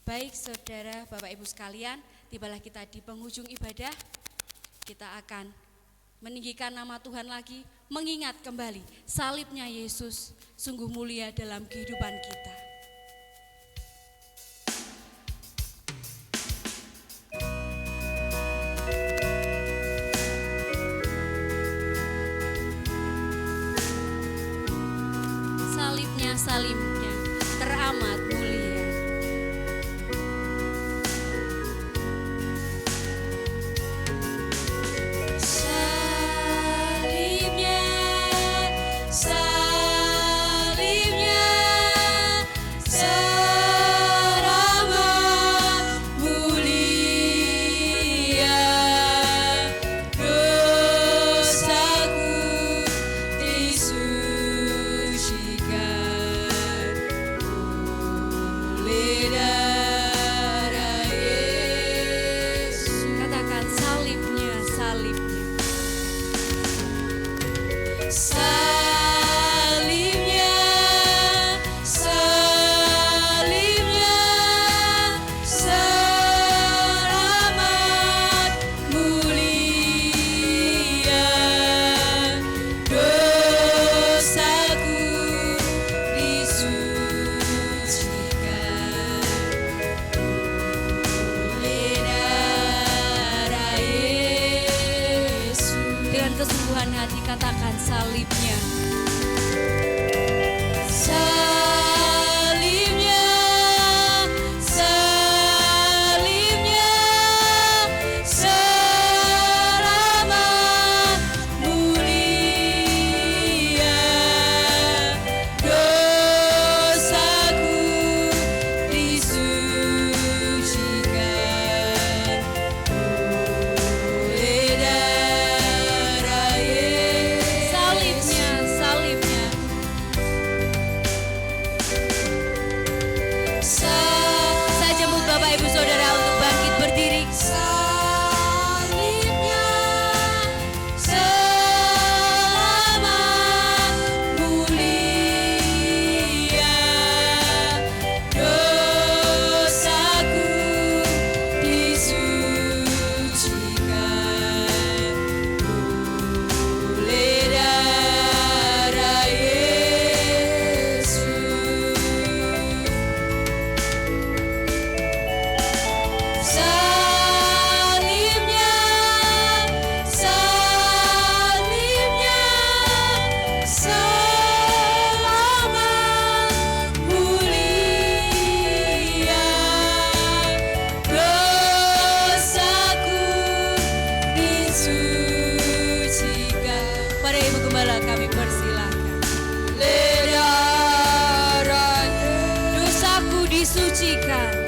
Baik saudara, Bapak Ibu sekalian, tibalah kita di penghujung ibadah. Kita akan meninggikan nama Tuhan lagi, mengingat kembali salibnya Yesus sungguh mulia dalam kehidupan kita. Salibnya teramat mulia. Kesungguhan hati katakan salibnya. Salibnya, salibnya, selamat mulia. Dosaku disucikan oleh darah Yesus. Salibnya. Saya jemput Bapak Ibu Saudara untuk bangkit berdiri. Salibnya, selamat mulia. Dosaku disucikan oleh darah Yesus. Salibnya, selamat mulia. Dosaku disucikan. Para Ibu Gembala kami persilahkan. Darah dosaku disucikan.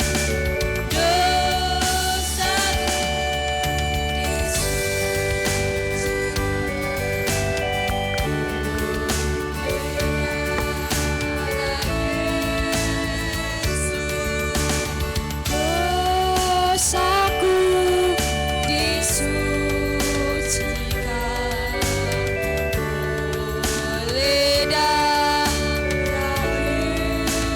Dosaku disucikan oleh darah Yesus.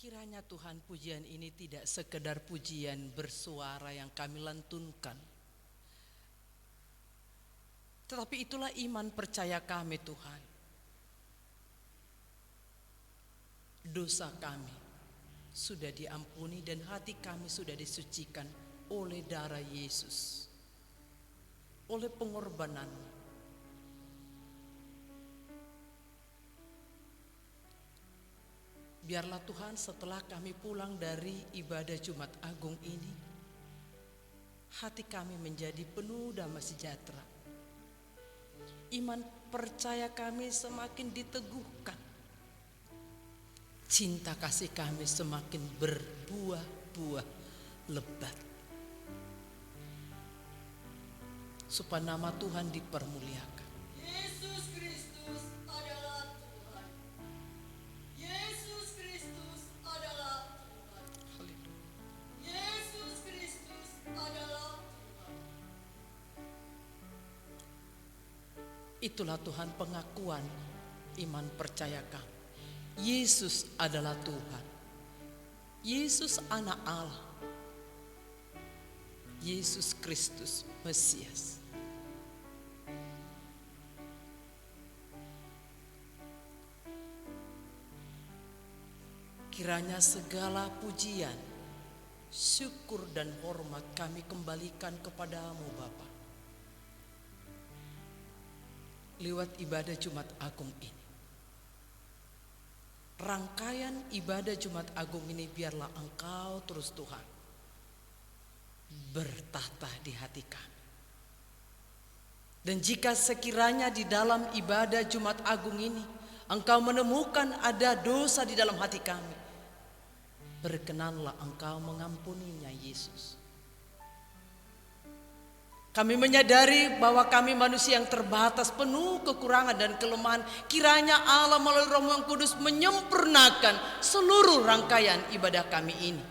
Kiranya Tuhan pujian ini tidak sekedar pujian bersuara yang kami lantunkan, tetapi itulah iman percaya kami Tuhan. Dosa kami sudah diampuni dan hati kami sudah disucikan oleh darah Yesus, oleh pengorbanan. Biarlah Tuhan setelah kami pulang dari ibadah Jumat Agung ini, hati kami menjadi penuh damai sejahtera. Iman percaya kami semakin diteguhkan. Cinta kasih kami semakin berbuah-buah lebat. Supaya nama Tuhan dipermuliakan. Yesus Kristus adalah Tuhan. Yesus Kristus adalah Tuhan. Haleluya. Yesus Kristus adalah Tuhan. Itulah Tuhan pengakuan iman percaya kami. Yesus adalah Tuhan. Yesus anak Allah. Yesus Kristus Mesias. Kiranya segala pujian, syukur dan hormat kami kembalikan kepadamu Bapa. Lewat ibadah Jumat Agung ini. Rangkaian ibadah Jumat Agung ini biarlah Engkau terus Tuhan bertahta di hati kami. Dan jika sekiranya di dalam ibadah Jumat Agung ini Engkau menemukan ada dosa di dalam hati kami, berkenanlah Engkau mengampuninya Yesus. Kami menyadari bahwa kami manusia yang terbatas, penuh kekurangan dan kelemahan. Kiranya Allah melalui Roh yang Kudus menyempurnakan seluruh rangkaian ibadah kami ini,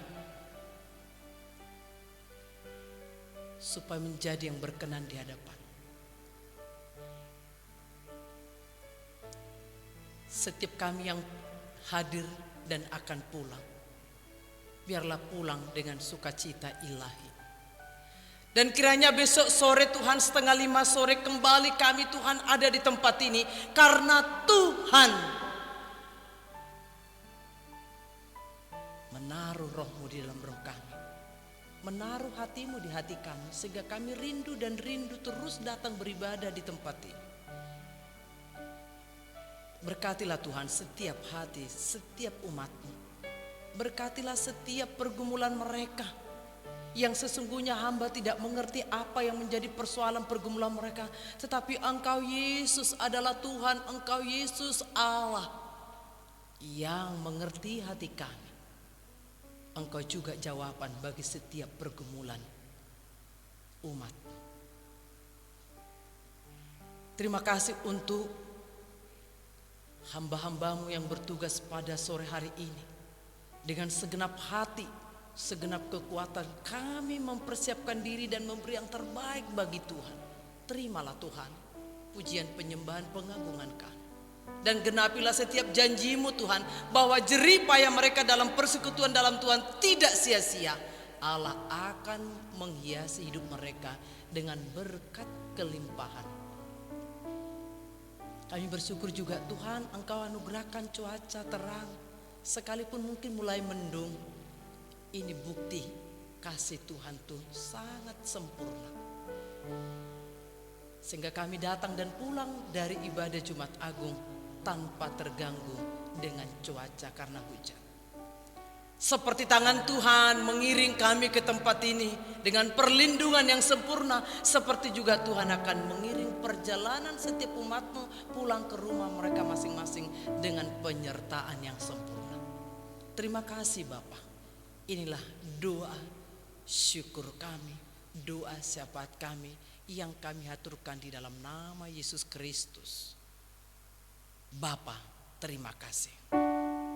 supaya menjadi yang berkenan di hadapan. Setiap kami yang hadir dan akan pulang, biarlah pulang dengan sukacita ilahi. Dan kiranya besok sore Tuhan 4:30 sore kembali kami Tuhan ada di tempat ini. Karena Tuhan menaruh roh-Mu di dalam roh kami. Menaruh hati-Mu di hati kami. Sehingga kami rindu dan rindu terus datang beribadah di tempat ini. Berkatilah Tuhan setiap hati, setiap umat-Mu. Berkatilah setiap pergumulan mereka. Yang sesungguhnya hamba tidak mengerti apa yang menjadi persoalan pergumulan mereka. Tetapi Engkau Yesus adalah Tuhan, Engkau Yesus Allah yang mengerti hati kami. Engkau juga jawaban bagi setiap pergumulan umat. Terima kasih untuk hamba-hambamu yang bertugas pada sore hari ini. Dengan segenap hati, segenap kekuatan kami mempersiapkan diri dan memberi yang terbaik bagi Tuhan. Terimalah Tuhan pujian, penyembahan, pengagungan kami. Dan genapilah setiap janji-Mu Tuhan, bahwa jerih payah mereka dalam persekutuan dalam Tuhan tidak sia-sia. Allah akan menghiasi hidup mereka dengan berkat kelimpahan. Kami bersyukur juga Tuhan, Engkau anugerahkan cuaca terang, sekalipun mungkin mulai mendung. Ini bukti kasih Tuhan tuh sangat sempurna. Sehingga kami datang dan pulang dari ibadah Jumat Agung tanpa terganggu dengan cuaca karena hujan. Seperti tangan Tuhan mengiring kami ke tempat ini dengan perlindungan yang sempurna. Seperti juga Tuhan akan mengiring perjalanan setiap umat-Mu pulang ke rumah mereka masing-masing dengan penyertaan yang sempurna. Terima kasih Bapa. Inilah doa syukur kami, doa syafaat kami yang kami haturkan di dalam nama Yesus Kristus. Bapa, terima kasih. Terima kasih.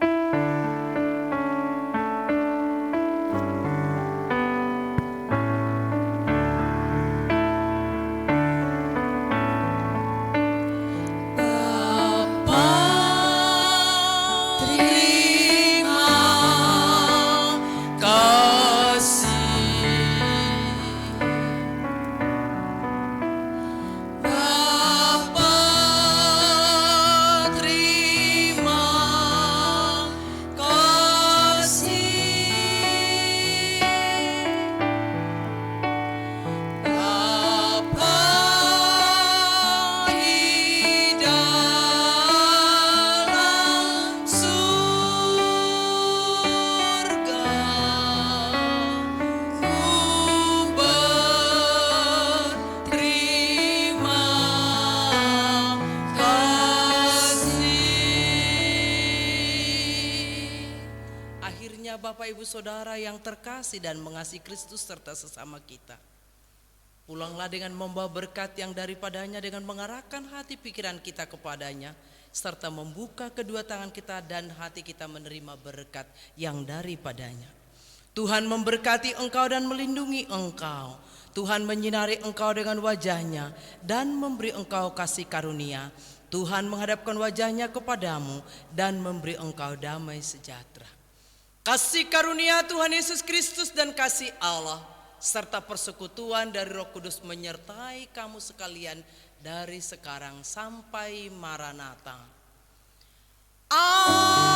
Bapak Ibu Saudara yang terkasih dan mengasihi Kristus serta sesama kita. Pulanglah dengan membawa berkat yang daripadanya, dengan mengarahkan hati pikiran kita kepadanya, serta membuka kedua tangan kita dan hati kita menerima berkat yang daripadanya. Tuhan memberkati engkau dan melindungi engkau. Tuhan menyinari engkau dengan wajahnya dan memberi engkau kasih karunia. Tuhan menghadapkan wajahnya kepadamu dan memberi engkau damai sejahtera. Kasih karunia Tuhan Yesus Kristus dan kasih Allah serta persekutuan dari Roh Kudus menyertai kamu sekalian dari sekarang sampai Maranatha. Amin.